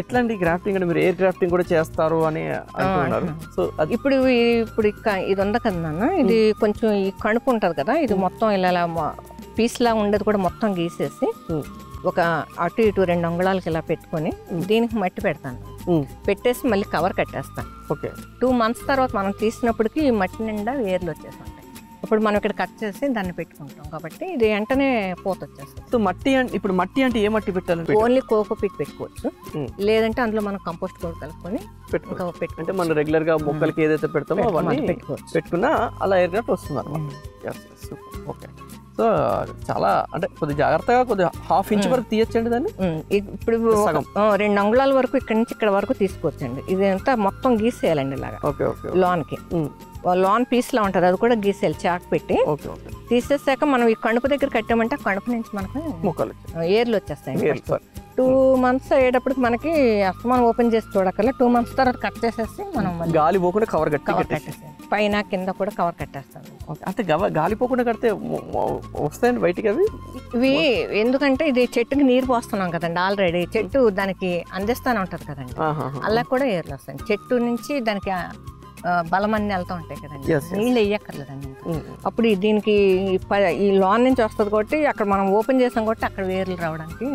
ఎట్లా అండి గ్రాఫ్టింగ్ అంటే మీరు ఎయిర్ గ్రాఫ్టింగ్ కూడా చేస్తారు అని అంటున్నారు. సో ఇప్పుడు ఇది ఉంది కదా నాన్న, ఇది కొంచెం ఈ కణుపు ఉంటుంది కదా, ఇది మొత్తం ఇలా పీస్ లా ఉండేది కూడా మొత్తం గీసేసి ఒక అటు ఇటు 2 అంగుళాలకి ఇలా పెట్టుకొని దీనికి మట్టి పెడతాను, పెట్టేసి మళ్ళీ కవర్ కట్టేస్తాను. ఓకే 2 months తర్వాత మనం తీసినప్పటికి ఈ మట్టి నిండా వేర్లు వచ్చేస్తాయి. ఇప్పుడు మనం ఇక్కడ కట్ చేసి దాన్ని పెట్టుకుంటాం కాబట్టి ఇది వెంటనే పోత వచ్చేస్తుంది. సో ఇప్పుడు మట్టి అంటే ఏ మట్టి పెట్టాలి? ఓన్లీ కోకోపీట్ పెట్టుకోవచ్చు, లేదంటే అందులో మనం కంపోస్ట్ కూడా కలుపుకొని పెట్టుకోవచ్చు. అంటే మనం రెగ్యులర్ గా మొక్కలకి ఏదైతే పెడతామో అవన్నీ పెట్టుకున్నా అలా ఎయిర్ గ్రాఫ్ట్ వస్తుంది అన్నమాట. ఓకే సో చాలా అంటే కొద్దిగా జాగ్రత్తగా కొద్దిగా 1/2 ఇంచ్ వరకు తీయచ్చండి దాన్ని. ఇప్పుడు 2 అంగుళాల వరకు ఇక్కడ నుంచి ఇక్కడ వరకు తీసుకోవచ్చండి. ఇది అంతా మొత్తం గీసేయాలండి ఇలాగా లోన్కి, లోన్ పీస్ లా ఉంటుంది అది కూడా గీసేయాలి చాక్ పెట్టి. తీసేసాక మనం ఈ కణుపు దగ్గర కట్టామంటే ఆ కణుపు నుంచి మనకు మొక్కలు ఏర్లు వచ్చేస్తాయి. 2 months అయ్యేటప్పటికి మనకి మనం ఓపెన్ చేసి చూడక్కర్లే, 2 months తర్వాత కట్ చేసేసి మనం గాలి పోకుండా కవర్ కట్టేసి పైన కింద కూడా కవర్ కట్టేస్తాం. అంటే గాలి పోకుండా కడితే వస్తాయండి బయటికి అవి? ఇవి ఎందుకంటే ఇది చెట్టుకి నీరు పోస్తున్నాం కదండి, ఆల్రెడీ చెట్టు దానికి అందిస్తానే ఉంటుంది కదండి, అలా కూడా ఏర్లు వస్తాయి. చెట్టు నుంచి దానికి బలం అన్ని వెళ్తూ ఉంటాయి కదండి, నీళ్ళు వేయక్కర్లేదండి. అప్పుడు దీనికి ఈ లోన్ నుంచి వస్తుంది కాబట్టి అక్కడ మనం ఓపెన్ చేసాం కాబట్టి అక్కడ వేర్లు రావడానికి